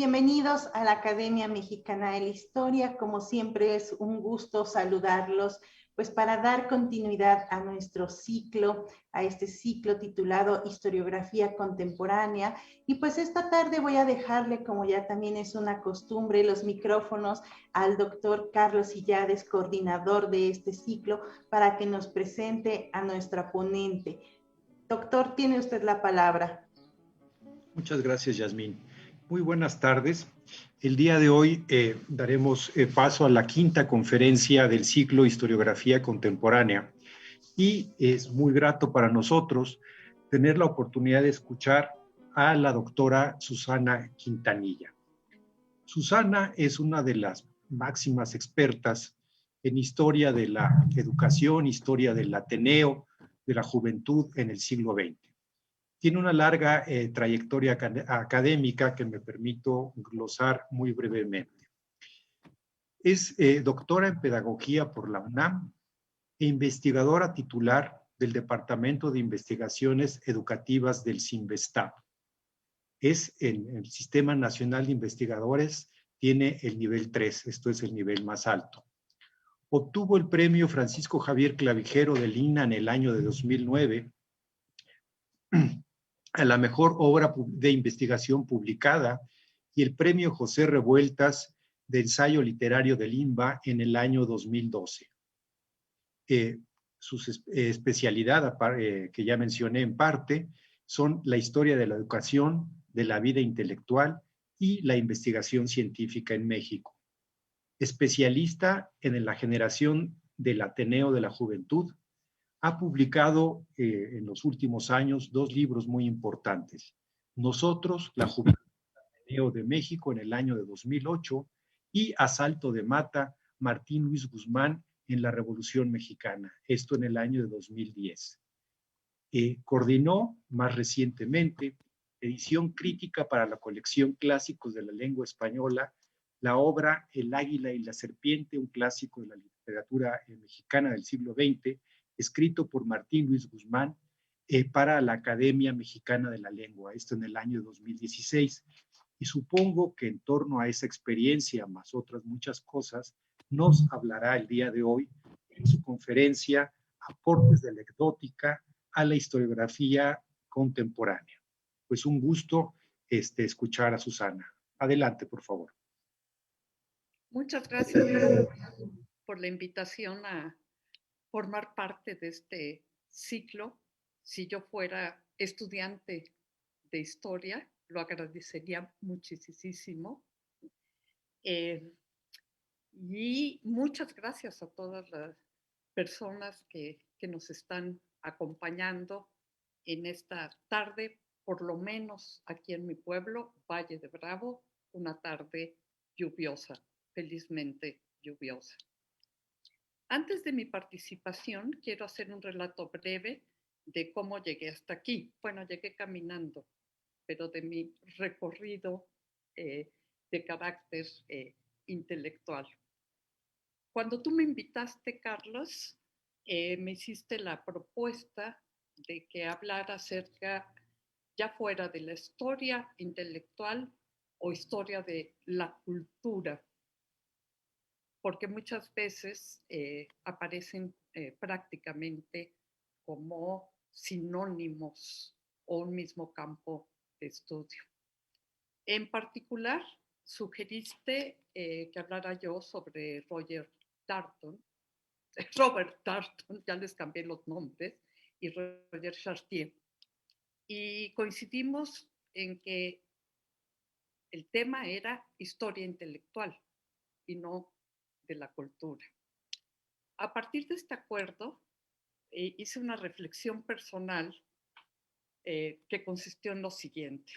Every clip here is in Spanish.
Bienvenidos a la Academia Mexicana de la Historia. Como siempre es un gusto saludarlos, pues para dar continuidad a nuestro ciclo, a este ciclo titulado Historiografía Contemporánea. Y pues esta tarde voy a dejarle, como ya también es una costumbre, los micrófonos al doctor Carlos Illades, coordinador de este ciclo, para que nos presente a nuestra ponente. Doctor, tiene usted la palabra. Muchas gracias, Yasmín. Muy buenas tardes. El día de hoy daremos paso a la quinta conferencia del ciclo Historiografía Contemporánea y es muy grato para nosotros tener la oportunidad de escuchar a la doctora Susana Quintanilla. Susana es una de las máximas expertas en historia de la educación, historia del Ateneo, de la juventud en el siglo XX. Tiene una larga trayectoria académica que me permito glosar muy brevemente. Es doctora en Pedagogía por la UNAM e investigadora titular del Departamento de Investigaciones Educativas del CINVESTAB. Es en el Sistema Nacional de Investigadores, tiene el nivel 3, esto es el nivel más alto. Obtuvo el premio Francisco Javier Clavijero del INAH en el año de 2009 a la mejor obra de investigación publicada y el premio José Revueltas de ensayo literario del INBA en el año 2012. Su especialidad, que ya mencioné en parte, son la historia de la educación, de la vida intelectual y la investigación científica en México. Especialista en la generación del Ateneo de la Juventud, ha publicado en los últimos años 2 libros muy importantes. Nosotros, la Juventud de México en el año de 2008 y Asalto de Mata, Martín Luis Guzmán en la Revolución Mexicana, esto en el año de 2010. Coordinó más recientemente edición crítica para la colección Clásicos de la Lengua Española, la obra El Águila y la Serpiente, un clásico de la literatura mexicana del siglo XX, escrito por Martín Luis Guzmán para la Academia Mexicana de la Lengua, esto en el año 2016. Y supongo que en torno a esa experiencia, más otras muchas cosas, nos hablará el día de hoy en su conferencia Aportes de anecdótica a la historiografía contemporánea. Pues un gusto escuchar a Susana. Adelante, por favor. Muchas gracias por la invitación a formar parte de este ciclo. Si yo fuera estudiante de historia, lo agradecería muchísimo. Y muchas gracias a todas las personas que nos están acompañando en esta tarde, por lo menos aquí en mi pueblo, Valle de Bravo, una tarde lluviosa, felizmente lluviosa. Antes de mi participación, quiero hacer un relato breve de cómo llegué hasta aquí. Bueno, llegué caminando, pero de mi recorrido de carácter intelectual. Cuando tú me invitaste, Carlos, me hiciste la propuesta de que hablara acerca, ya fuera de la historia intelectual o historia de la cultura, porque muchas veces aparecen prácticamente como sinónimos o un mismo campo de estudio. En particular, sugeriste que hablara yo sobre Robert Tarton, ya les cambié los nombres, y Roger Chartier. Y coincidimos en que el tema era historia intelectual y no de la cultura. A partir de este acuerdo, hice una reflexión personal que consistió en lo siguiente.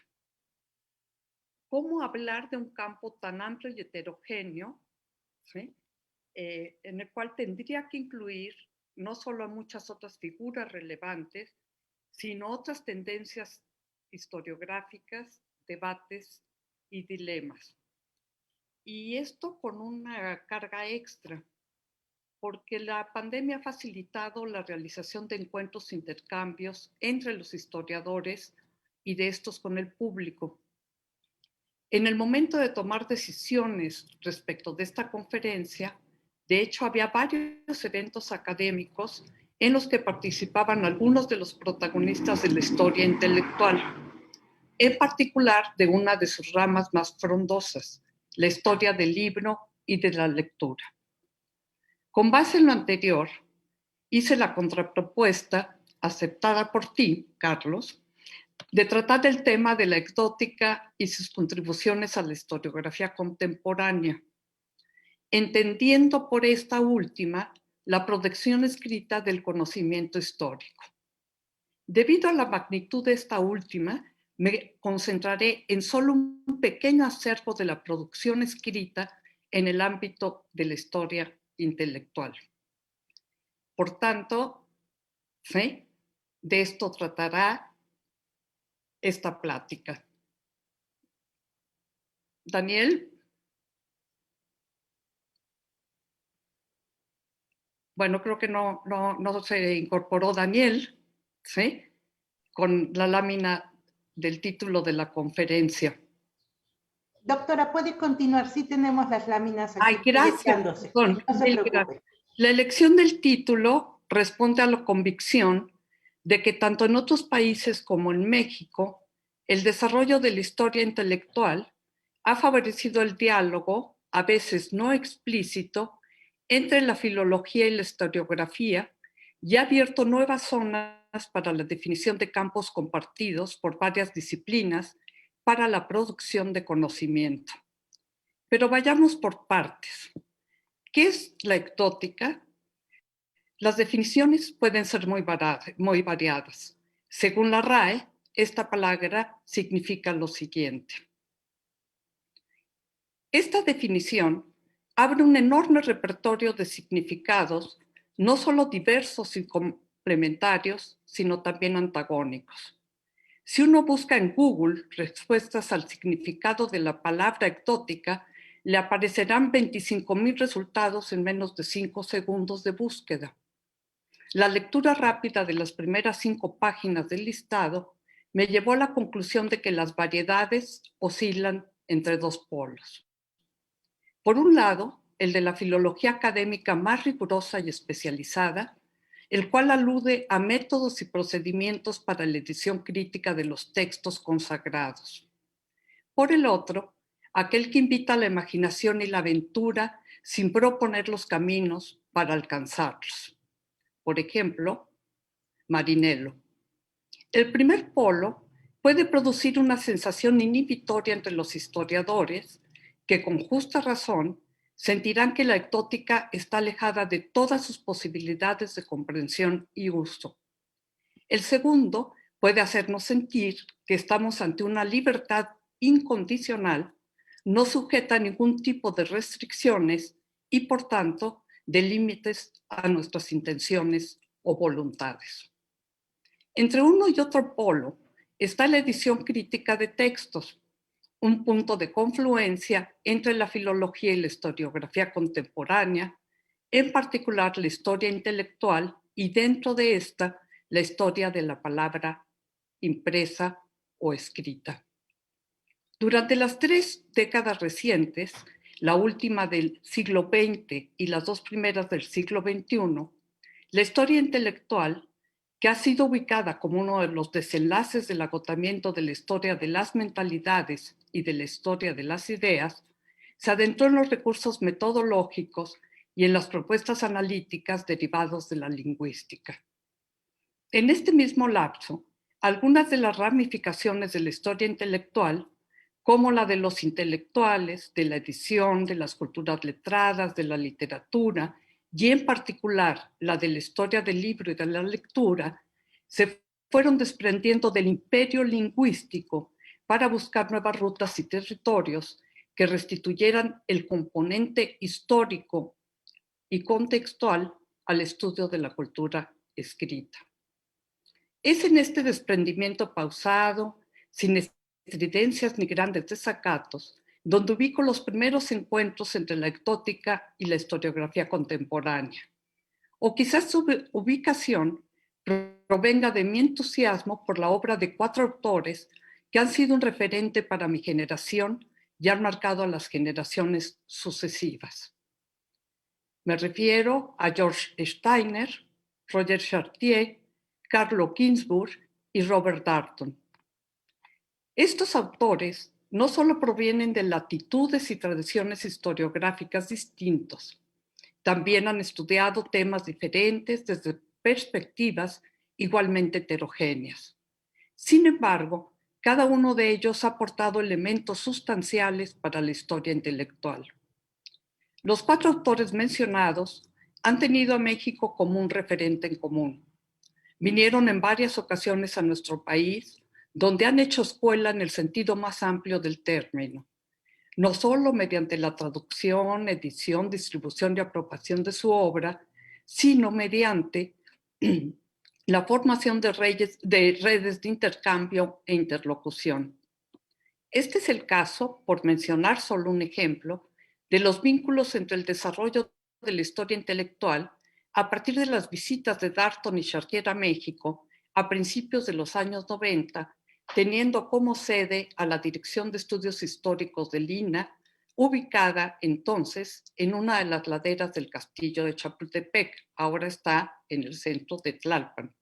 ¿Cómo hablar de un campo tan amplio y heterogéneo, ¿sí? En el cual tendría que incluir no solo a muchas otras figuras relevantes, sino otras tendencias historiográficas, debates y dilemas? Y esto con una carga extra, porque la pandemia ha facilitado la realización de encuentros e intercambios entre los historiadores y de estos con el público. En el momento de tomar decisiones respecto de esta conferencia, de hecho había varios eventos académicos en los que participaban algunos de los protagonistas de la historia intelectual, en particular de una de sus ramas más frondosas, la historia del libro y de la lectura. Con base en lo anterior, hice la contrapropuesta, aceptada por ti, Carlos, de tratar el tema de la exótica y sus contribuciones a la historiografía contemporánea, entendiendo por esta última la producción escrita del conocimiento histórico. Debido a la magnitud de esta última, me concentraré en solo un pequeño acervo de la producción escrita en el ámbito de la historia intelectual. Por tanto, ¿sí?, de esto tratará esta plática. Daniel. Bueno, creo que no se incorporó Daniel, ¿sí?, con la lámina del título de la conferencia. Doctora, puede continuar, sí tenemos las láminas aquí. Ay, gracias. No se preocupe. La elección del título responde a la convicción de que tanto en otros países como en México, el desarrollo de la historia intelectual ha favorecido el diálogo, a veces no explícito, entre la filología y la historiografía y ha abierto nuevas zonas para la definición de campos compartidos por varias disciplinas para la producción de conocimiento. Pero vayamos por partes. ¿Qué es la ectótica? Las definiciones pueden ser muy variadas. Según la RAE, esta palabra significa lo siguiente. Esta definición abre un enorme repertorio de significados, no solo diversos y complementarios, sino también antagónicos. Si uno busca en Google respuestas al significado de la palabra ectótica, le aparecerán 25,000 resultados en menos de 5 segundos de búsqueda. La lectura rápida de las primeras 5 páginas del listado me llevó a la conclusión de que las variedades oscilan entre 2 polos. Por un lado, el de la filología académica más rigurosa y especializada, el cual alude a métodos y procedimientos para la edición crítica de los textos consagrados. Por el otro, aquel que invita a la imaginación y la aventura sin proponer los caminos para alcanzarlos. Por ejemplo, Marinello. El primer polo puede producir una sensación inhibitoria entre los historiadores que con justa razón sentirán que la ectótica está alejada de todas sus posibilidades de comprensión y uso. El segundo puede hacernos sentir que estamos ante una libertad incondicional, no sujeta a ningún tipo de restricciones y, por tanto, de límites a nuestras intenciones o voluntades. Entre uno y otro polo está la edición crítica de textos, un punto de confluencia entre la filología y la historiografía contemporánea, en particular la historia intelectual y dentro de esta la historia de la palabra impresa o escrita. Durante las 3 décadas recientes, la última del siglo XX y las 2 primeras del siglo XXI, la historia intelectual, que ha sido ubicada como uno de los desenlaces del agotamiento de la historia de las mentalidades y de la historia de las ideas, se adentró en los recursos metodológicos y en las propuestas analíticas derivados de la lingüística. En este mismo lapso, algunas de las ramificaciones de la historia intelectual, como la de los intelectuales, de la edición, de las culturas letradas, de la literatura, y en particular la de la historia del libro y de la lectura, se fueron desprendiendo del imperio lingüístico para buscar nuevas rutas y territorios que restituyeran el componente histórico y contextual al estudio de la cultura escrita. Es en este desprendimiento pausado, sin estridencias ni grandes desacatos, donde ubico los primeros encuentros entre la ectótica y la historiografía contemporánea. O quizás su ubicación provenga de mi entusiasmo por la obra de 4 autores que han sido un referente para mi generación y han marcado a las generaciones sucesivas. Me refiero a George Steiner, Roger Chartier, Carlo Ginzburg y Robert Darnton. Estos autores no solo provienen de latitudes y tradiciones historiográficas distintos, también han estudiado temas diferentes desde perspectivas igualmente heterogéneas. Sin embargo, cada uno de ellos ha aportado elementos sustanciales para la historia intelectual. Los 4 autores mencionados han tenido a México como un referente en común. Vinieron en varias ocasiones a nuestro país, donde han hecho escuela en el sentido más amplio del término, no solo mediante la traducción, edición, distribución y apropiación de su obra, sino mediante la formación de redes de intercambio e interlocución. Este es el caso, por mencionar solo un ejemplo, de los vínculos entre el desarrollo de la historia intelectual a partir de las visitas de Darnton y Chartier a México a principios de los años 90, teniendo como sede a la Dirección de Estudios Históricos del INAH, ubicada entonces en una de las laderas del castillo de Chapultepec, ahora está en el centro de Tlalpan.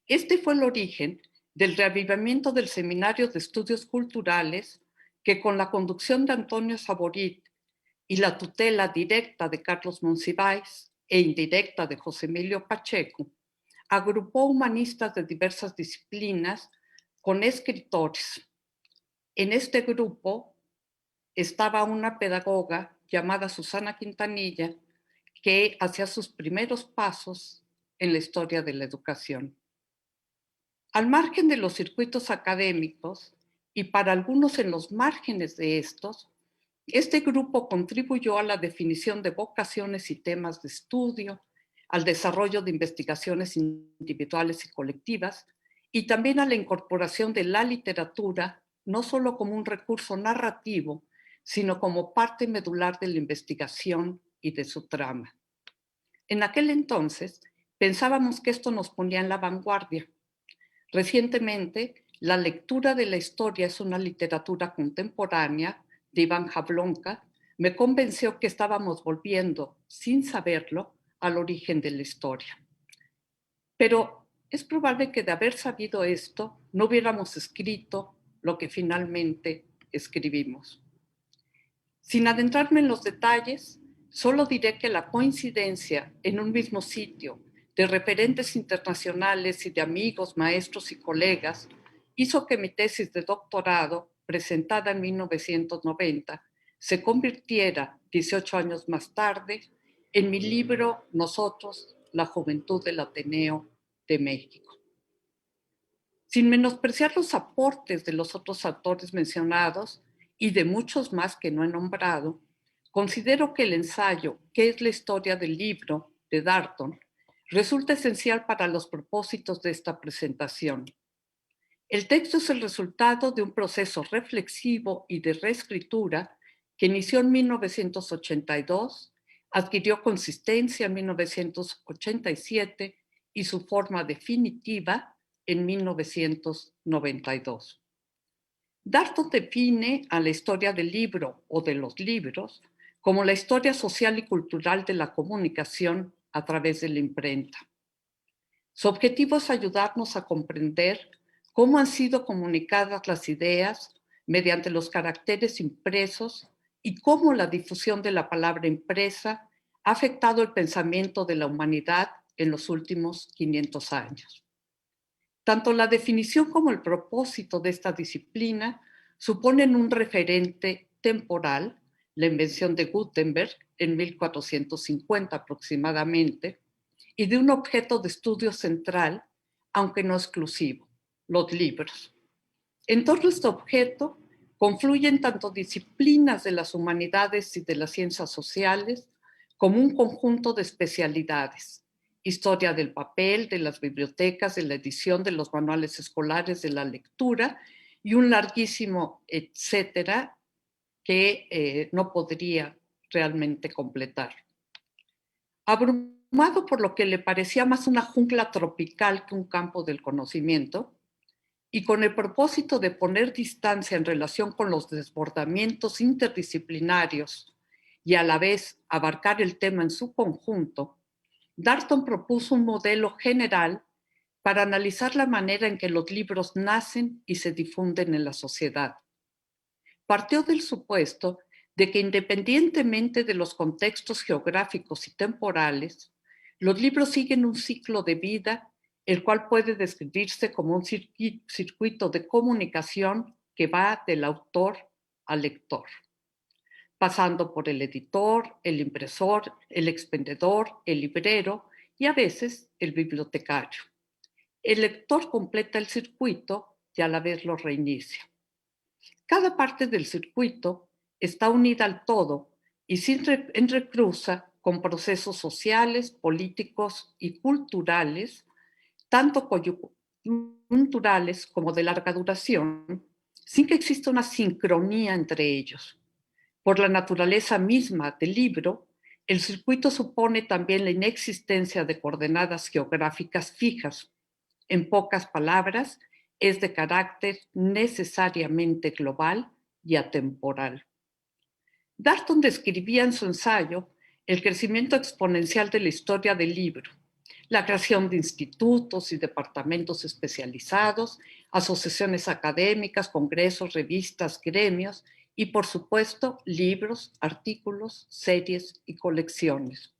Este fue el origen del reavivamiento del Seminario de Estudios Culturales que, con la conducción de Antonio Saborit y la tutela directa de Carlos Monsiváis e indirecta de José Emilio Pacheco, agrupó humanistas de diversas disciplinas con escritores. En este grupo estaba una pedagoga llamada Susana Quintanilla, que hacía sus primeros pasos en la historia de la educación. Al margen de los circuitos académicos, y para algunos en los márgenes de estos, este grupo contribuyó a la definición de vocaciones y temas de estudio, al desarrollo de investigaciones individuales y colectivas, y también a la incorporación de la literatura, no solo como un recurso narrativo, sino como parte medular de la investigación y de su trama. En aquel entonces, pensábamos que esto nos ponía en la vanguardia. Recientemente, la lectura de la historia es una literatura contemporánea de Iván Jablonka me convenció que estábamos volviendo, sin saberlo, al origen de la historia. Pero es probable que de haber sabido esto, no hubiéramos escrito lo que finalmente escribimos. Sin adentrarme en los detalles, solo diré que la coincidencia en un mismo sitio de referentes internacionales y de amigos, maestros y colegas hizo que mi tesis de doctorado, presentada en 1990, se convirtiera 18 años más tarde en mi libro Nosotros, la juventud del Ateneo de México. Sin menospreciar los aportes de los otros autores mencionados y de muchos más que no he nombrado, considero que el ensayo ¿Qué es la historia del libro? De Darnton resulta esencial para los propósitos de esta presentación. El texto es el resultado de un proceso reflexivo y de reescritura que inició en 1982, adquirió consistencia en 1987 y su forma definitiva en 1992. Darnton define a la historia del libro o de los libros como la historia social y cultural de la comunicación a través de la imprenta. Su objetivo es ayudarnos a comprender cómo han sido comunicadas las ideas mediante los caracteres impresos y cómo la difusión de la palabra impresa ha afectado el pensamiento de la humanidad en los últimos 500 años. Tanto la definición como el propósito de esta disciplina suponen un referente temporal, la invención de Gutenberg en 1450 aproximadamente, y de un objeto de estudio central, aunque no exclusivo, los libros. En torno a este objeto confluyen tanto disciplinas de las humanidades y de las ciencias sociales como un conjunto de especialidades: historia del papel, de las bibliotecas, de la edición, de los manuales escolares, de la lectura y un larguísimo etcétera que no podría realmente completar. Abrumado por lo que le parecía más una jungla tropical que un campo del conocimiento, y con el propósito de poner distancia en relación con los desbordamientos interdisciplinarios y a la vez abarcar el tema en su conjunto, Darton propuso un modelo general para analizar la manera en que los libros nacen y se difunden en la sociedad. Partió del supuesto de que independientemente de los contextos geográficos y temporales, los libros siguen un ciclo de vida, el cual puede describirse como un circuito de comunicación que va del autor al lector, pasando por el editor, el impresor, el expendedor, el librero y a veces el bibliotecario. El lector completa el circuito y a la vez lo reinicia. Cada parte del circuito está unida al todo y se entrecruza con procesos sociales, políticos y culturales, tanto coyunturales como de larga duración, sin que exista una sincronía entre ellos. Por la naturaleza misma del libro, el circuito supone también la inexistencia de coordenadas geográficas fijas. En pocas palabras, es de carácter necesariamente global y atemporal. Darton describía en su ensayo el crecimiento exponencial de la historia del libro, la creación de institutos y departamentos especializados, asociaciones académicas, congresos, revistas, gremios y, por supuesto, libros, artículos, series y colecciones.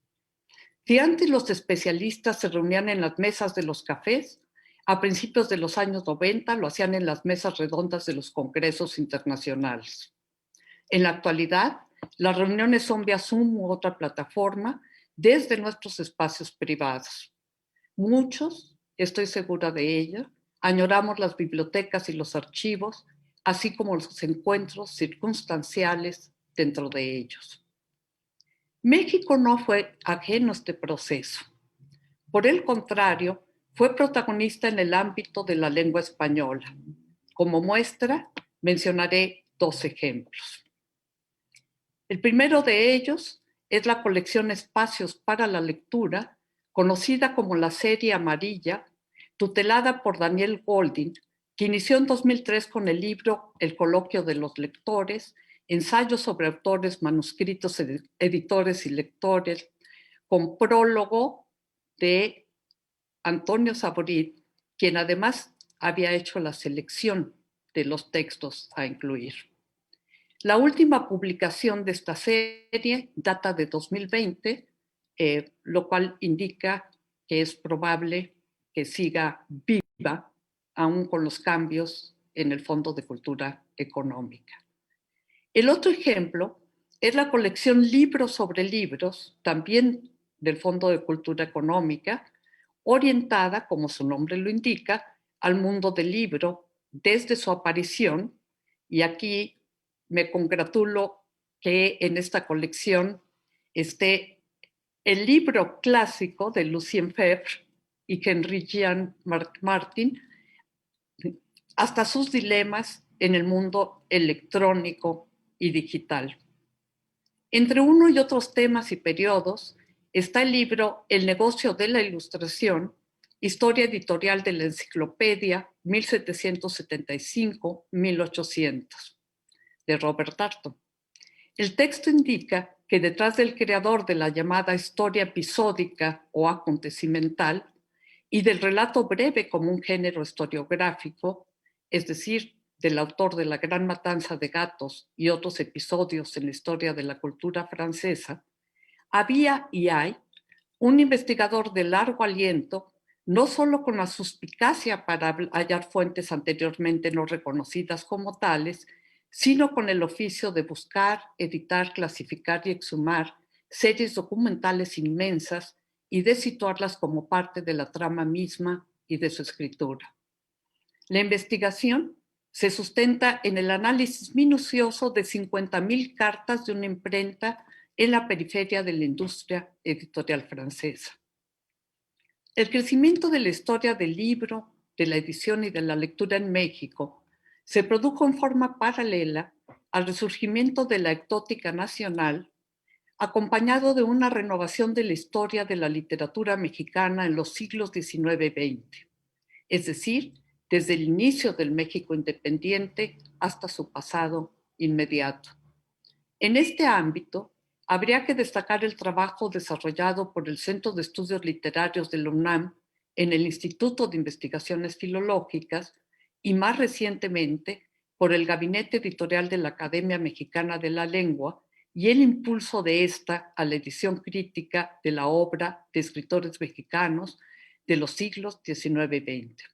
Si antes los especialistas se reunían en las mesas de los cafés, a principios de los años 90 lo hacían en las mesas redondas de los congresos internacionales. En la actualidad, las reuniones son vía Zoom u otra plataforma desde nuestros espacios privados. Muchos, estoy segura de ello, añoramos las bibliotecas y los archivos, así como los encuentros circunstanciales dentro de ellos. México no fue ajeno a este proceso. Por el contrario, fue protagonista en el ámbito de la lengua española. Como muestra, mencionaré 2 ejemplos. El primero de ellos es la colección Espacios para la Lectura, conocida como la Serie Amarilla, tutelada por Daniel Goldin, que inició en 2003 con el libro El Coloquio de los Lectores, ensayos sobre autores, manuscritos, editores y lectores, con prólogo de Antonio Saborit, quien además había hecho la selección de los textos a incluir. La última publicación de esta serie data de 2020, lo cual indica que es probable que siga viva, aún con los cambios en el Fondo de Cultura Económica. El otro ejemplo es la colección Libros sobre Libros, también del Fondo de Cultura Económica, orientada, como su nombre lo indica, al mundo del libro desde su aparición, y aquí me congratulo que en esta colección esté el libro clásico de Lucien Febvre y Henri Jean Martin, hasta sus dilemas en el mundo electrónico y digital. Entre uno y otros temas y periodos está el libro El negocio de la ilustración, historia editorial de la enciclopedia 1775-1800, de Robert Darnton. El texto indica que detrás del creador de la llamada historia episódica o acontecimental y del relato breve como un género historiográfico, es decir, del autor de La Gran Matanza de Gatos y otros episodios en la historia de la cultura francesa, había y hay un investigador de largo aliento, no solo con la suspicacia para hallar fuentes anteriormente no reconocidas como tales, sino con el oficio de buscar, editar, clasificar y exhumar series documentales inmensas y de situarlas como parte de la trama misma y de su escritura. La investigación se sustenta en el análisis minucioso de 50.000 cartas de una imprenta en la periferia de la industria editorial francesa. El crecimiento de la historia del libro, de la edición y de la lectura en México se produjo en forma paralela al resurgimiento de la ectótica nacional, acompañado de una renovación de la historia de la literatura mexicana en los siglos XIX y XX, es decir, desde el inicio del México independiente hasta su pasado inmediato. En este ámbito, habría que destacar el trabajo desarrollado por el Centro de Estudios Literarios de la UNAM en el Instituto de Investigaciones Filológicas y más recientemente por el Gabinete Editorial de la Academia Mexicana de la Lengua y el impulso de esta a la edición crítica de la obra de escritores mexicanos de los siglos XIX y XX.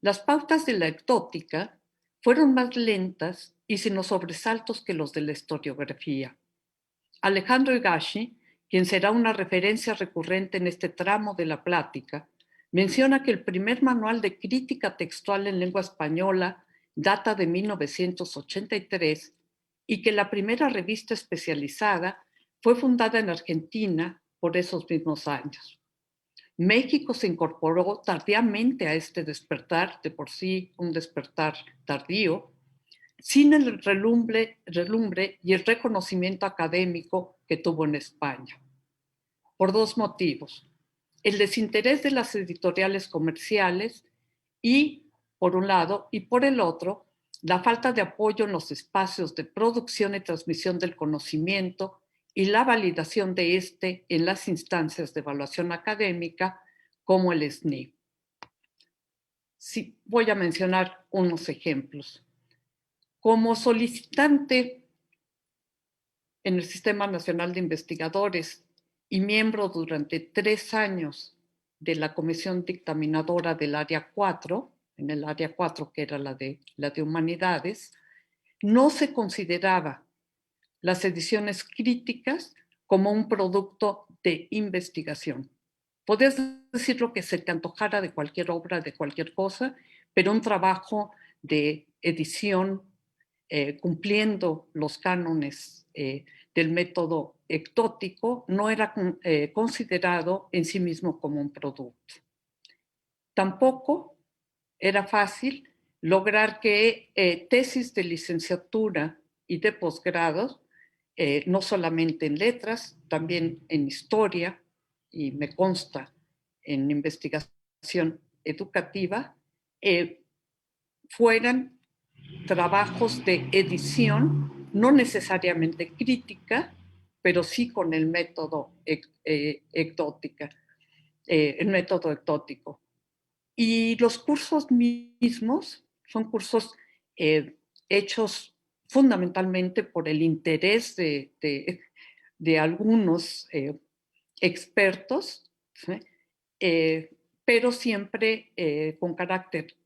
Las pautas de la ectótica fueron más lentas y sin los sobresaltos que los de la historiografía. Alejandro Higashi, quien será una referencia recurrente en este tramo de la plática, menciona que el primer manual de crítica textual en lengua española data de 1983 y que la primera revista especializada fue fundada en Argentina por esos mismos años. México se incorporó tardíamente a este despertar, de por sí un despertar tardío, sin el relumbre y el reconocimiento académico que tuvo en España. Por dos motivos. El desinterés de las editoriales comerciales y, por un lado, y por el otro, la falta de apoyo en los espacios de producción y transmisión del conocimiento y la validación de este en las instancias de evaluación académica como el SNI. Sí, voy a mencionar unos ejemplos. Como solicitante en el Sistema Nacional de Investigadores y miembro durante 3 años de la Comisión Dictaminadora del Área 4, en el Área 4 que era la de Humanidades, no se consideraba las ediciones críticas como un producto de investigación. Podías decir lo que se te antojara de cualquier obra, de cualquier cosa, pero un trabajo de edición cumpliendo los cánones del método ectótico no era considerado en sí mismo como un producto. Tampoco era fácil lograr que tesis de licenciatura y de posgrados, no solamente en letras, también en historia, y me consta en investigación educativa, fueran trabajos de edición, no necesariamente crítica, pero sí con el método ectótico. Y los cursos mismos son cursos hechos fundamentalmente por el interés de algunos expertos, ¿sí? Pero siempre con carácter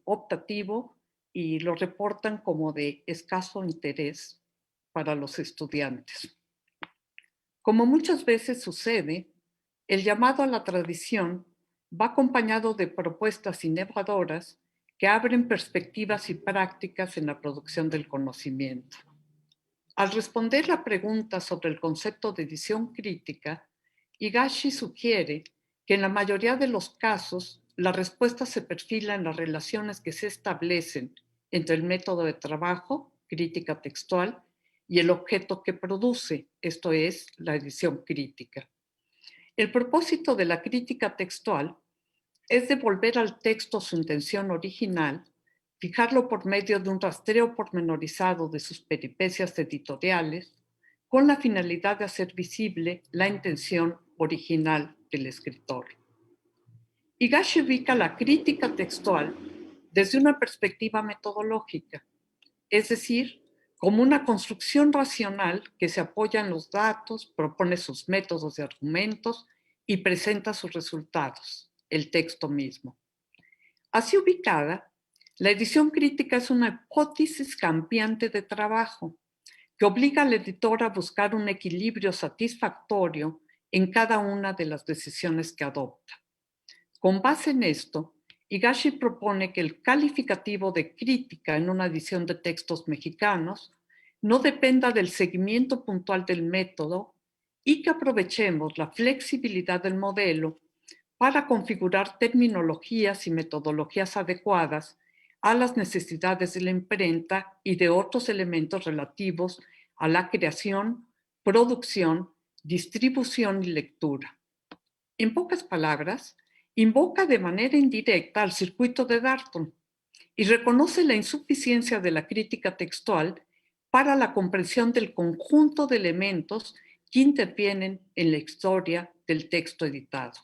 optativo, y lo reportan como de escaso interés para los estudiantes. Como muchas veces sucede, el llamado a la tradición va acompañado de propuestas innovadoras que abren perspectivas y prácticas en la producción del conocimiento. Al responder la pregunta sobre el concepto de edición crítica, Higashi sugiere que en la mayoría de los casos la respuesta se perfila en las relaciones que se establecen entre el método de trabajo, crítica textual, y el objeto que produce, esto es, la edición crítica. El propósito de la crítica textual es devolver al texto su intención original, fijarlo por medio de un rastreo pormenorizado de sus peripecias editoriales, con la finalidad de hacer visible la intención original del escritor. Higashi ubica la crítica textual desde una perspectiva metodológica, es decir, como una construcción racional que se apoya en los datos, propone sus métodos de argumentos y presenta sus resultados, el texto mismo. Así ubicada, la edición crítica es una hipótesis cambiante de trabajo que obliga al editor a buscar un equilibrio satisfactorio en cada una de las decisiones que adopta. Con base en esto, Higashi propone que el calificativo de crítica en una edición de textos mexicanos no dependa del seguimiento puntual del método y que aprovechemos la flexibilidad del modelo para configurar terminologías y metodologías adecuadas a las necesidades de la imprenta y de otros elementos relativos a la creación, producción, distribución y lectura. En pocas palabras, invoca de manera indirecta al circuito de Darton y reconoce la insuficiencia de la crítica textual para la comprensión del conjunto de elementos que intervienen en la historia del texto editado.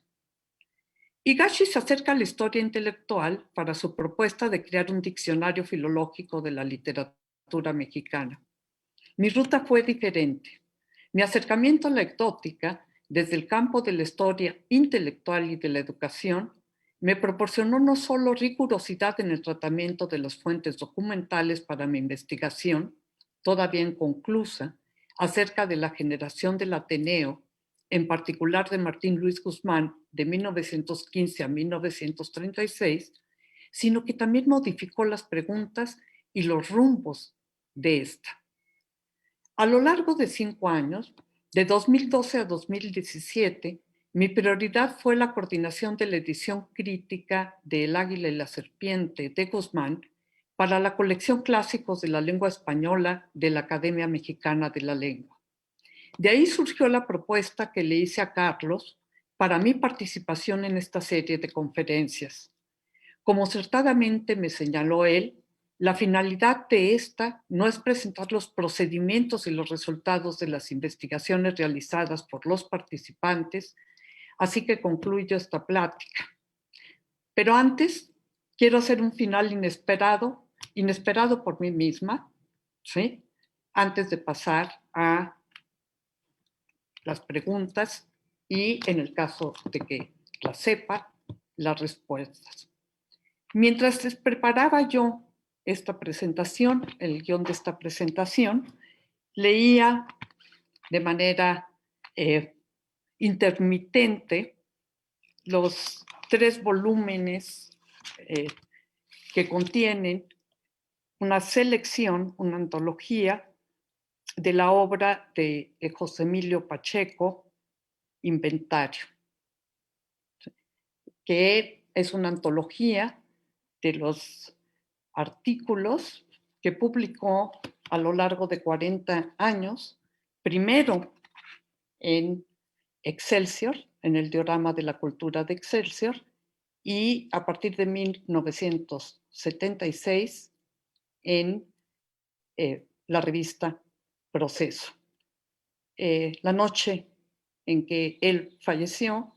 Higashi se acerca a la historia intelectual para su propuesta de crear un diccionario filológico de la literatura mexicana. Mi ruta fue diferente. Mi acercamiento a la ectótica, desde el campo de la historia intelectual y de la educación, me proporcionó no solo rigurosidad en el tratamiento de las fuentes documentales para mi investigación, todavía inconclusa, acerca de la generación del Ateneo, en particular de Martín Luis Guzmán, de 1915 a 1936, sino que también modificó las preguntas y los rumbos de esta. A lo largo de 5 años, de 2012 a 2017, mi prioridad fue la coordinación de la edición crítica de El Águila y la Serpiente de Guzmán para la colección Clásicos de la Lengua Española de la Academia Mexicana de la Lengua. De ahí surgió la propuesta que le hice a Carlos para mi participación en esta serie de conferencias. Como acertadamente me señaló él, la finalidad de esta no es presentar los procedimientos y los resultados de las investigaciones realizadas por los participantes, así que concluyo esta plática. Pero antes, quiero hacer un final inesperado por mí misma, ¿sí? Antes de pasar a las preguntas y, en el caso de que las sepa, las respuestas. Mientras les preparaba yo esta presentación, el guión de esta presentación, leía de manera intermitente los 3 volúmenes que contienen una selección, una antología de la obra de José Emilio Pacheco, Inventario, que es una antología de los artículos que publicó a lo largo de 40 años, primero en Excelsior, en el diorama de la cultura de Excelsior, y a partir de 1976 en la revista Proceso. La noche en que él falleció,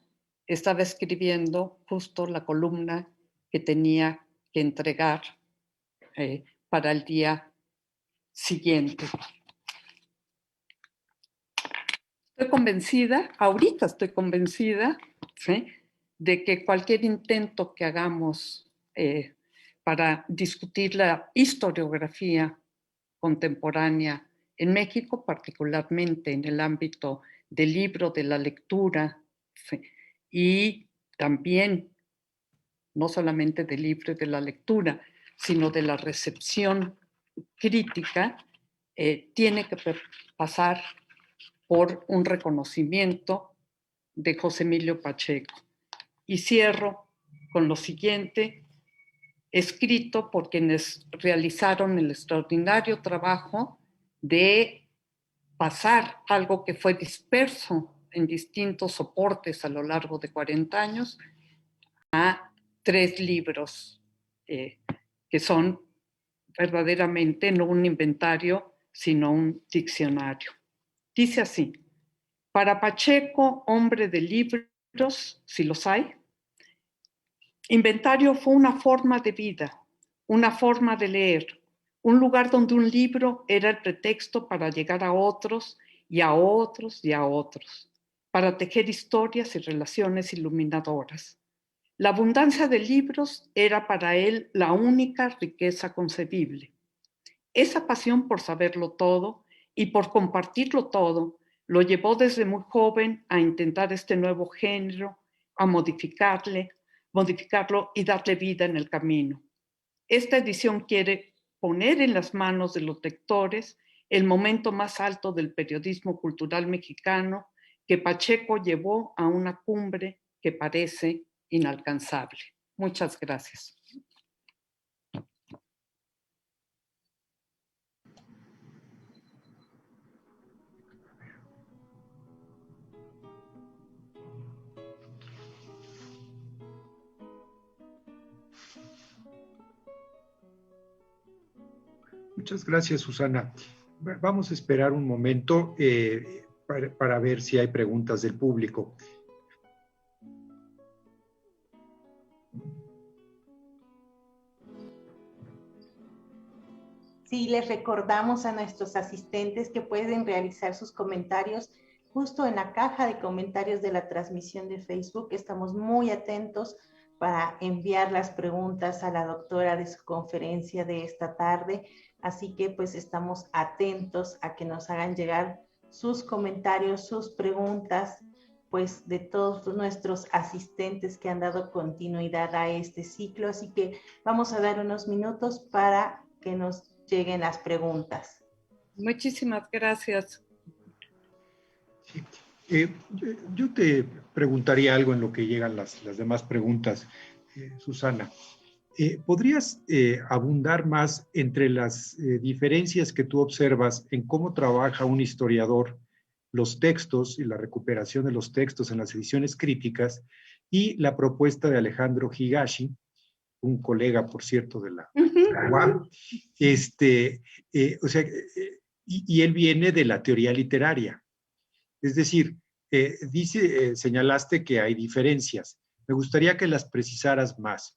estaba escribiendo justo la columna que tenía que entregar para el día siguiente. Ahorita estoy convencida, ¿sí?, de que cualquier intento que hagamos para discutir la historiografía contemporánea en México, particularmente en el ámbito del libro, de la lectura, ¿sí?, y también no solamente del libro y de la lectura, sino de la recepción crítica, tiene que pasar por un reconocimiento de José Emilio Pacheco. Y cierro con lo siguiente, escrito por quienes realizaron el extraordinario trabajo de pasar algo que fue disperso en distintos soportes a lo largo de 40 años a 3 libros que son verdaderamente no un inventario, sino un diccionario. Dice así: para Pacheco, hombre de libros, si los hay, inventario fue una forma de vida, una forma de leer, un lugar donde un libro era el pretexto para llegar a otros y a otros y a otros, para tejer historias y relaciones iluminadoras. La abundancia de libros era para él la única riqueza concebible. Esa pasión por saberlo todo y por compartirlo todo lo llevó desde muy joven a intentar este nuevo género, a modificarlo y darle vida en el camino. Esta edición quiere poner en las manos de los lectores el momento más alto del periodismo cultural mexicano que Pacheco llevó a una cumbre que parece inalcanzable. Muchas gracias. Muchas gracias, Susana. Vamos a esperar un momento para ver si hay preguntas del público. Sí, les recordamos a nuestros asistentes que pueden realizar sus comentarios justo en la caja de comentarios de la transmisión de Facebook. Estamos muy atentos para enviar las preguntas a la doctora de su conferencia de esta tarde. Así que pues estamos atentos a que nos hagan llegar sus comentarios, sus preguntas, pues de todos nuestros asistentes que han dado continuidad a este ciclo. Así que vamos a dar unos minutos para que nos lleguen las preguntas. Muchísimas gracias. Sí. Yo te preguntaría algo en lo que llegan las demás preguntas, Susana. ¿Podrías abundar más entre las diferencias que tú observas en cómo trabaja un historiador los textos y la recuperación de los textos en las ediciones críticas y la propuesta de Alejandro Higashi, un colega, por cierto, de la UAM? O sea, y él viene de la teoría literaria. Es decir, señalaste que hay diferencias. Me gustaría que las precisaras más,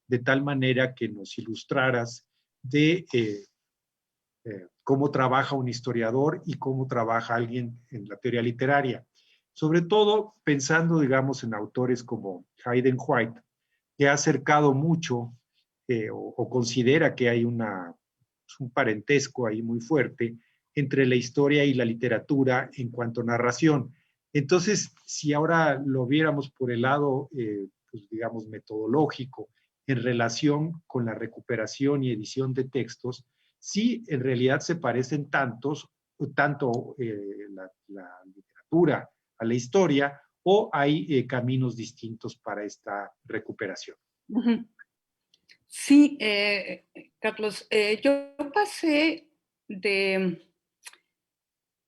de tal manera que nos ilustraras de cómo trabaja un historiador y cómo trabaja alguien en la teoría literaria. Sobre todo pensando, digamos, en autores como Hayden White, que ha acercado mucho o considera que hay un parentesco ahí muy fuerte entre la historia y la literatura en cuanto a narración. Entonces, si ahora lo viéramos por el lado, pues digamos, metodológico, en relación con la recuperación y edición de textos, sí, en realidad se parecen tanto la literatura a la historia, o hay caminos distintos para esta recuperación. Sí, Carlos, yo pasé de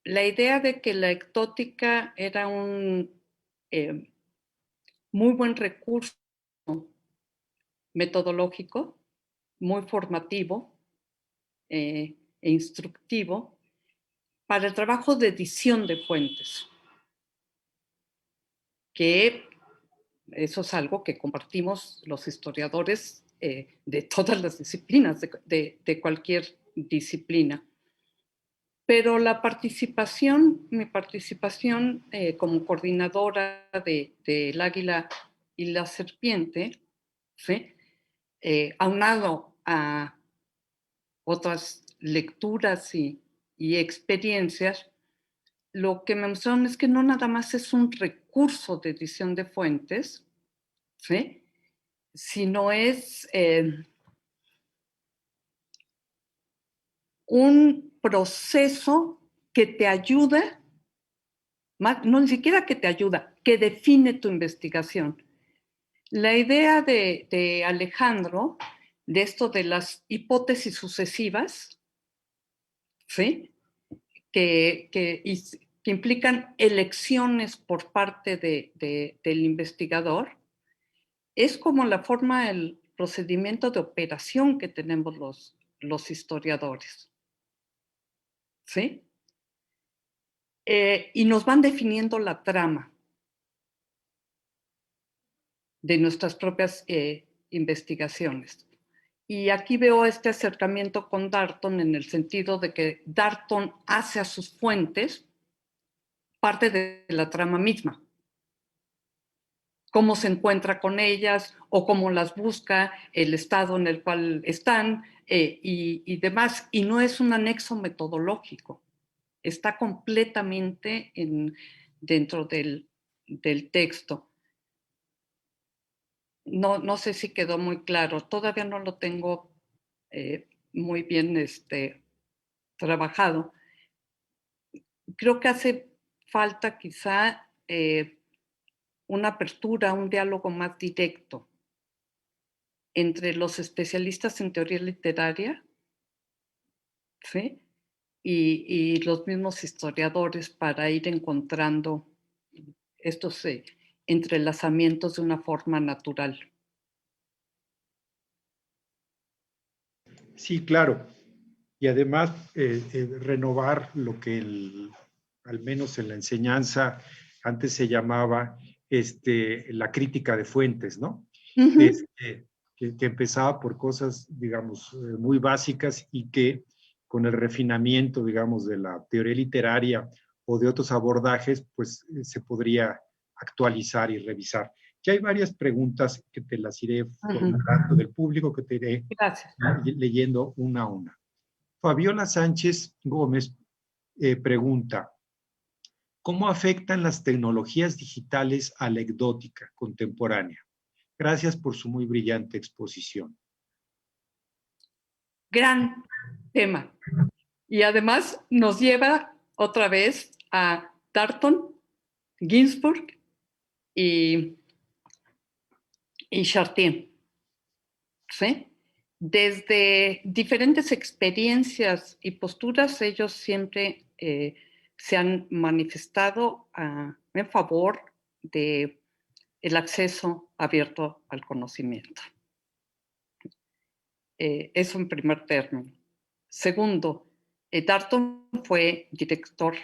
la idea de que la ectótica era un muy buen recurso metodológico, muy formativo e instructivo para el trabajo de edición de fuentes, que eso es algo que compartimos los historiadores de todas las disciplinas, de cualquier disciplina. Pero mi participación como coordinadora del Águila y la Serpiente, ¿sí? Aunado a otras lecturas y experiencias, lo que me mostraron es que no nada más es un recurso de edición de fuentes, ¿sí? Sino es un proceso que te ayuda, no ni siquiera que te ayuda, que define tu investigación. La idea de Alejandro, de esto de las hipótesis sucesivas, ¿sí? que implican elecciones por parte del investigador, es como la forma, el procedimiento de operación que tenemos los historiadores. ¿Sí? Y nos van definiendo la trama de nuestras propias investigaciones. Y aquí veo este acercamiento con Darton en el sentido de que Darton hace a sus fuentes parte de la trama misma. Cómo se encuentra con ellas o cómo las busca, el estado en el cual están y demás. Y no es un anexo metodológico. Está completamente dentro del texto. No sé si quedó muy claro. Todavía no lo tengo muy bien trabajado. Creo que hace falta quizá una apertura, un diálogo más directo entre los especialistas en teoría literaria, ¿sí? Y los mismos historiadores para ir encontrando estos entrelazamientos de una forma natural. Sí, claro. y además renovar lo que al menos en la enseñanza antes se llamaba la crítica de fuentes, ¿no? Que empezaba por cosas, digamos, muy básicas y que con el refinamiento, digamos, de la teoría literaria o de otros abordajes, pues se podría actualizar y revisar. Ya hay varias preguntas que te las iré formulando del público, que te iré leyendo una a una. Fabiola Sánchez Gómez pregunta, ¿cómo afectan las tecnologías digitales a la ecdótica contemporánea? Gracias por su muy brillante exposición. Gran tema. Y además nos lleva otra vez a Darton, Ginsburg y Chartier, ¿sí? Desde diferentes experiencias y posturas, ellos siempre se han manifestado en favor del acceso abierto al conocimiento. Eso en primer término. Segundo, Darton fue director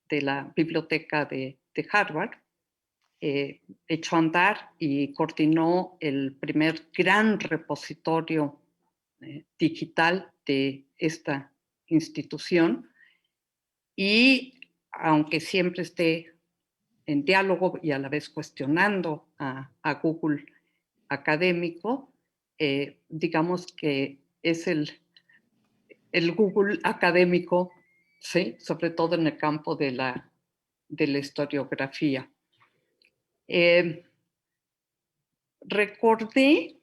de la biblioteca de Harvard, echó a andar y coordinó el primer gran repositorio digital de esta institución, y aunque siempre esté en diálogo y a la vez cuestionando a Google académico, digamos que es el Google académico, ¿sí? Sobre todo en el campo de la historiografía. Recordé,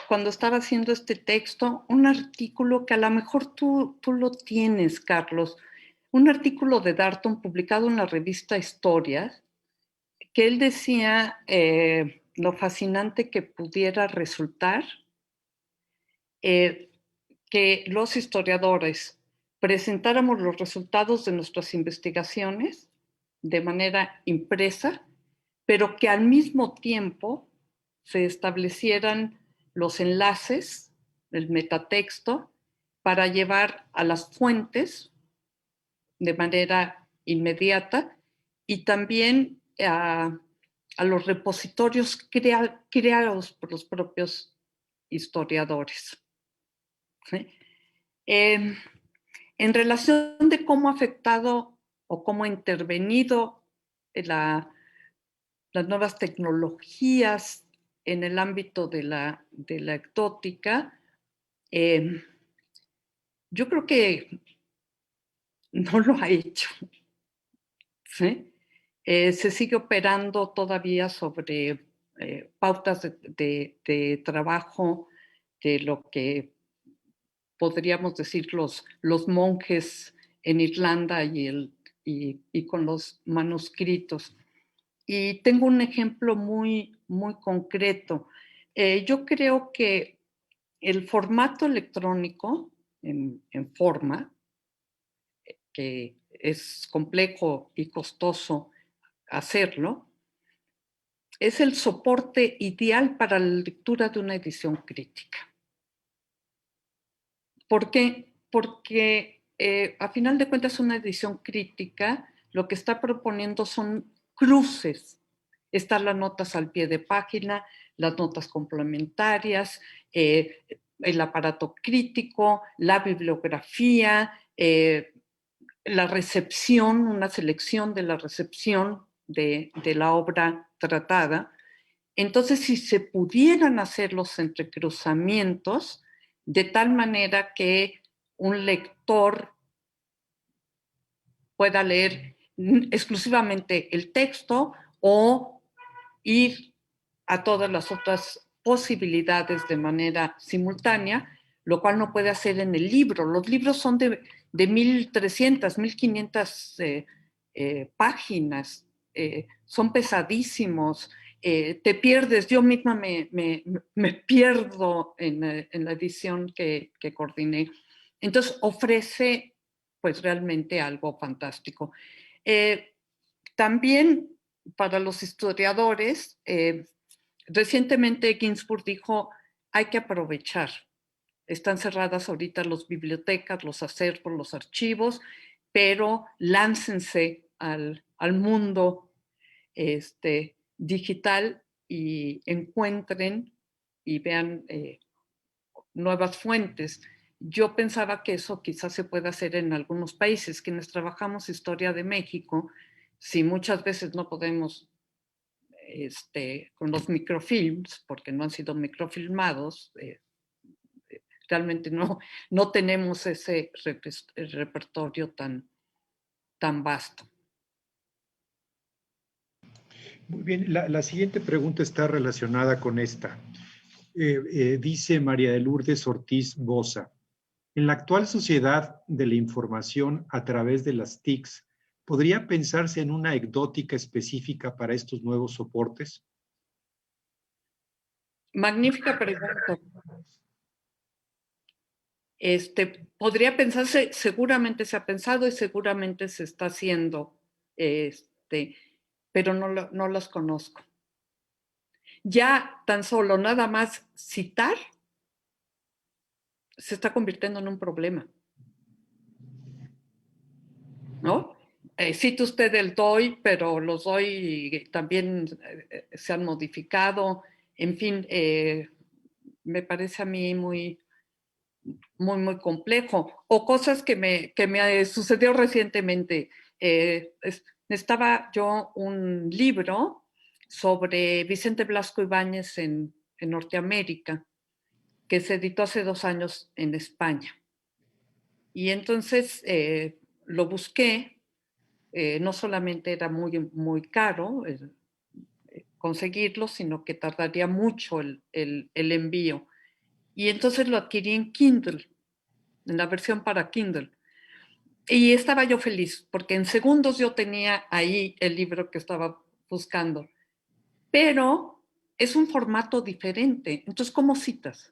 cuando estaba haciendo este texto, un artículo que a lo mejor tú lo tienes, Carlos, un artículo de Darton publicado en la revista Historias, que él decía lo fascinante que pudiera resultar que los historiadores presentáramos los resultados de nuestras investigaciones de manera impresa, pero que al mismo tiempo se establecieran los enlaces, el metatexto, para llevar a las fuentes de manera inmediata y también a los repositorios creados por los propios historiadores. ¿Sí? En relación de cómo ha afectado o cómo ha intervenido las nuevas tecnologías en el ámbito de la ecdótica, yo creo que no lo ha hecho, ¿sí? Se sigue operando todavía sobre pautas de trabajo de lo que podríamos decir los monjes en Irlanda y con los manuscritos. Y tengo un ejemplo muy, muy concreto. Yo creo que el formato electrónico en forma, que es complejo y costoso hacerlo, es el soporte ideal para la lectura de una edición crítica. ¿Por qué? Porque a final de cuentas una edición crítica lo que está proponiendo son cruces. Están las notas al pie de página, las notas complementarias, el aparato crítico, la bibliografía, la recepción, una selección de la recepción de la obra tratada. Entonces, si se pudieran hacer los entrecruzamientos de tal manera que un lector pueda leer exclusivamente el texto o ir a todas las otras posibilidades de manera simultánea, lo cual no puede hacer en el libro. Los libros son de 1.300, 1.500 páginas, son pesadísimos, te pierdes. Yo misma me pierdo en la edición que coordiné. Entonces ofrece pues realmente algo fantástico. También para los historiadores, recientemente Ginsburg dijo, hay que aprovechar están cerradas ahorita las bibliotecas, los acervos, los archivos, pero láncense al mundo digital y encuentren y vean nuevas fuentes. Yo pensaba que eso quizás se puede hacer en algunos países. Quienes trabajamos historia de México, si muchas veces no podemos con los microfilms, porque no han sido microfilmados, realmente no tenemos ese repertorio tan vasto. Muy bien, la siguiente pregunta está relacionada con esta. Dice María de Lourdes Ortiz Boza, en la actual sociedad de la información a través de las TICs, ¿podría pensarse en una ecdótica específica para estos nuevos soportes? Magnífica pregunta. Podría pensarse, seguramente se ha pensado y seguramente se está haciendo, pero no las conozco. Ya tan solo nada más citar se está convirtiendo en un problema, ¿no? Cita usted el DOI, pero los DOI también se han modificado. En fin, me parece a mí muy complejo. O cosas que me sucedió recientemente. Estaba yo un libro sobre Vicente Blasco Ibáñez en Norteamérica, que se editó hace 2 años en España. Y entonces lo busqué, no solamente era muy caro conseguirlo, sino que tardaría mucho el envío. Y entonces lo adquirí en Kindle, en la versión para Kindle. Y estaba yo feliz, porque en segundos yo tenía ahí el libro que estaba buscando. Pero es un formato diferente. Entonces, ¿cómo citas?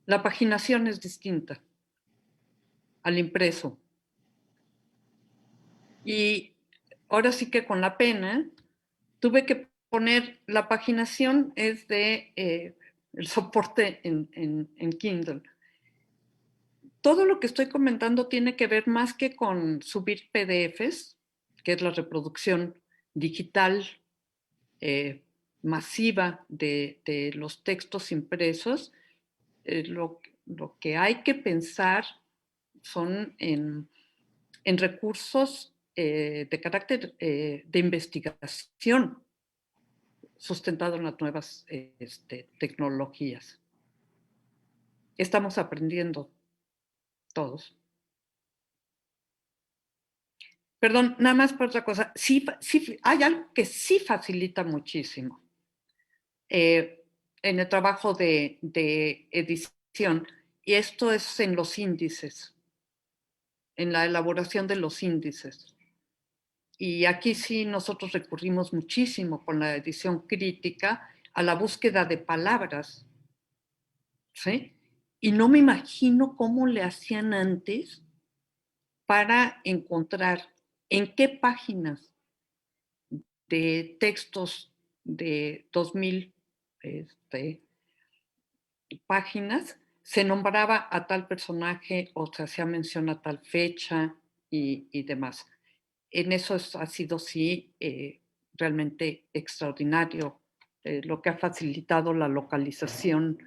La paginación es distinta al impreso. Y ahora sí que con la pena tuve que poner, la paginación es de el soporte en Kindle. Todo lo que estoy comentando tiene que ver más que con subir PDFs, que es la reproducción digital masiva de los textos impresos. Lo que hay que pensar son en recursos de carácter de investigación sustentado en las nuevas tecnologías. Estamos aprendiendo todos. Perdón, nada más por otra cosa. Sí, hay algo que sí facilita muchísimo en el trabajo de edición, y esto es en los índices, en la elaboración de los índices. Y aquí sí nosotros recurrimos muchísimo con la edición crítica a la búsqueda de palabras, ¿sí? Y no me imagino cómo le hacían antes para encontrar en qué páginas de textos de 2000 páginas se nombraba a tal personaje o se hacía mención a tal fecha y demás. En eso ha sido sí realmente extraordinario lo que ha facilitado la localización.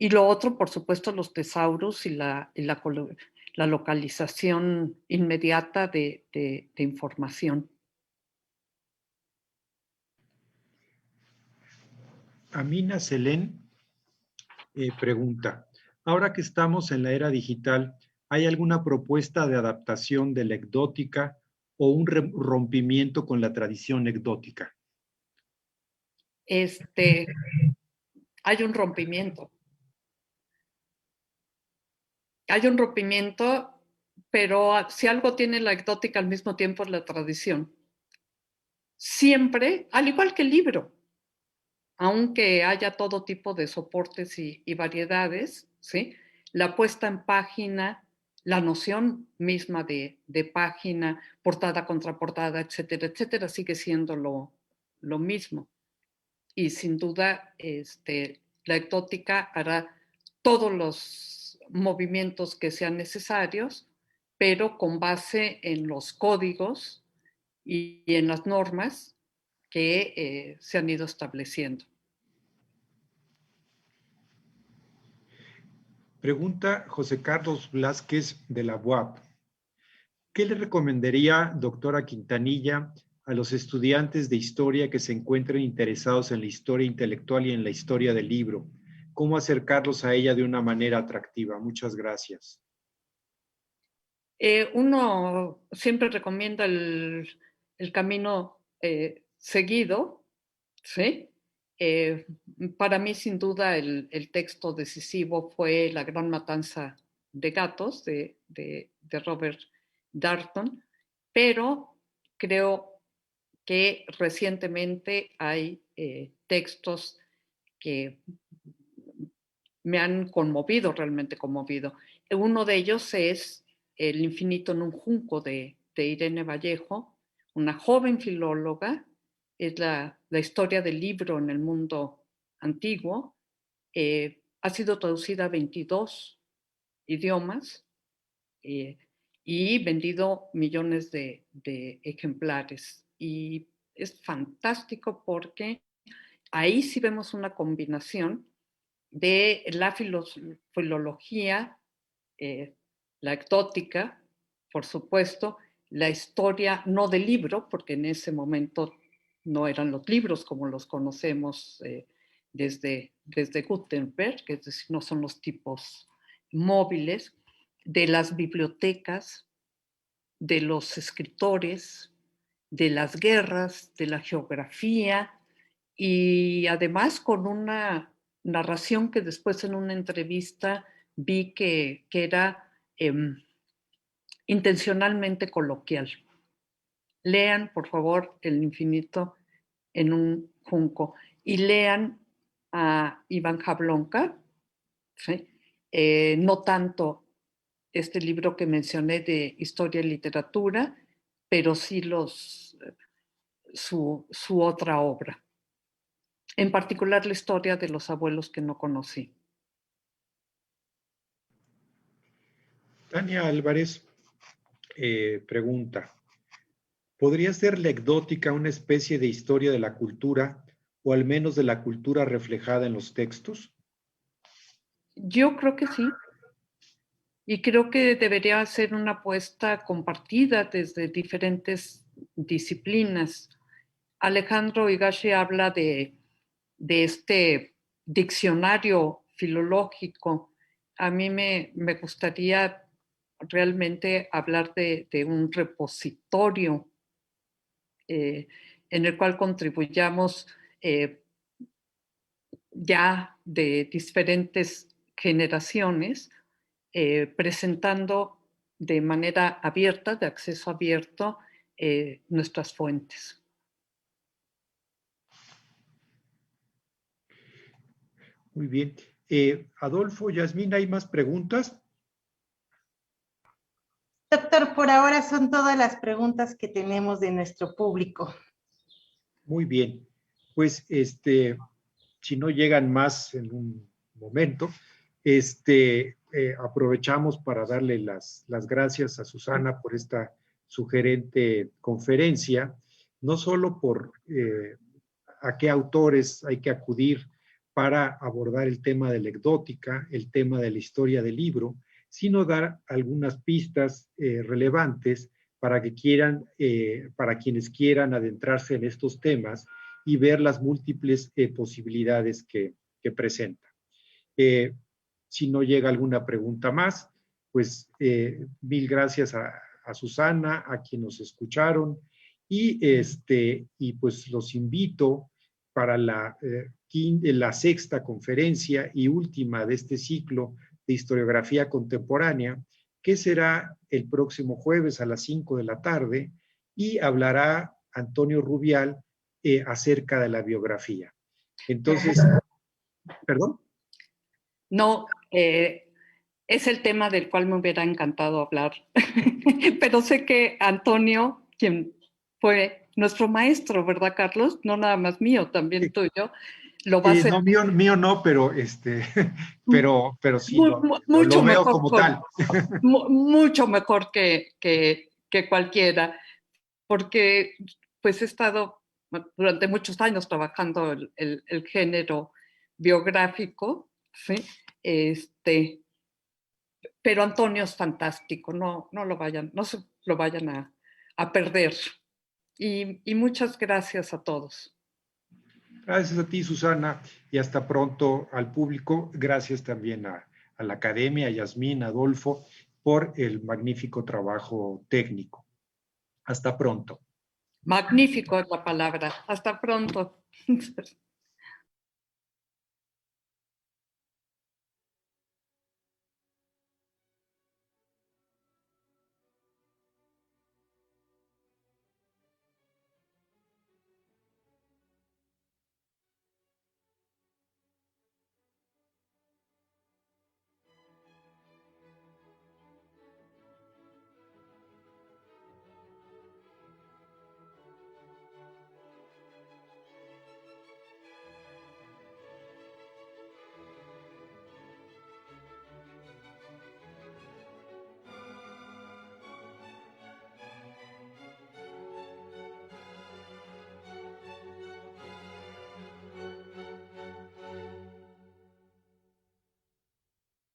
Y lo otro, por supuesto, los tesaurus y la localización inmediata de información. Amina Selén pregunta, ahora que estamos en la era digital, ¿hay alguna propuesta de adaptación de la ecdótica o un rompimiento con la tradición ecdótica? Hay un rompimiento. Hay un rompimiento, pero si algo tiene la ecdótica al mismo tiempo es la tradición. Siempre, al igual que el libro, aunque haya todo tipo de soportes y variedades, ¿sí? La puesta en página, la noción misma de página, portada, contraportada, etcétera, etcétera, sigue siendo lo mismo. Y sin duda, La ectótica hará todos los movimientos que sean necesarios, pero con base en los códigos y en las normas que se han ido estableciendo. Pregunta José Carlos Blázquez de la UAP. ¿Qué le recomendaría, doctora Quintanilla, a los estudiantes de historia que se encuentren interesados en la historia intelectual y en la historia del libro? ¿Cómo acercarlos a ella de una manera atractiva? Muchas gracias. Uno siempre recomienda el camino seguido, ¿sí? Para mí, sin duda, el texto decisivo fue La Gran Matanza de Gatos de Robert Darnton, pero creo que recientemente hay textos que me han conmovido, realmente conmovido. Uno de ellos es El infinito en un junco de Irene Vallejo, una joven filóloga. Es la historia del libro en el mundo antiguo. Ha sido traducida a 22 idiomas y vendido millones de ejemplares. Y es fantástico porque ahí sí vemos una combinación de la filología, la ectótica, por supuesto, la historia no del libro, porque en ese momento no eran los libros como los conocemos desde Gutenberg, es decir, no son los tipos móviles, de las bibliotecas, de los escritores, de las guerras, de la geografía, y además con una narración que después en una entrevista vi que era intencionalmente coloquial. Lean, por favor, El infinito en un junco y lean a Iván Jablonka, ¿sí? No tanto este libro que mencioné de historia y literatura, pero sí su otra obra. En particular la historia de los abuelos que no conocí. Tania Álvarez pregunta, ¿podría ser la ecdótica una especie de historia de la cultura o al menos de la cultura reflejada en los textos? Yo creo que sí. Y creo que debería ser una apuesta compartida desde diferentes disciplinas. Alejandro Higashi habla de este diccionario filológico. A mí me gustaría realmente hablar de un repositorio en el cual contribuyamos ya de diferentes generaciones, presentando de manera abierta, de acceso abierto, nuestras fuentes. Muy bien. Adolfo, Yasmín, ¿hay más preguntas? Doctor, por ahora son todas las preguntas que tenemos de nuestro público. Muy bien. Pues si no llegan más en un momento, aprovechamos para darle las gracias a Susana por esta sugerente conferencia, no solo por a qué autores hay que acudir para abordar el tema de la ecdótica, el tema de la historia del libro, sino dar algunas pistas relevantes para que para quienes quieran adentrarse en estos temas y ver las múltiples posibilidades que presenta. Si no llega alguna pregunta más, pues mil gracias a Susana, a quienes nos escucharon, y pues los invito para la sexta conferencia y última de este ciclo de historiografía contemporánea, que será el próximo jueves a las 5 de la tarde, y hablará Antonio Rubial acerca de la biografía. Entonces, ¿perdón? No, es el tema del cual me hubiera encantado hablar, pero sé que Antonio, quien fue nuestro maestro, ¿verdad, Carlos? No nada más mío, también tuyo, Lo va a hacer. No, mío no, pero, pero sí, Mucho lo veo mejor como tal. mucho mejor que cualquiera, porque pues he estado durante muchos años trabajando el género biográfico, ¿sí? Pero Antonio es fantástico, no se lo vayan a perder. Y muchas gracias a todos. Gracias a ti, Susana, y hasta pronto al público. Gracias también a la academia, a Yasmín, a Adolfo, por el magnífico trabajo técnico. Hasta pronto. Magnífico es la palabra. Hasta pronto.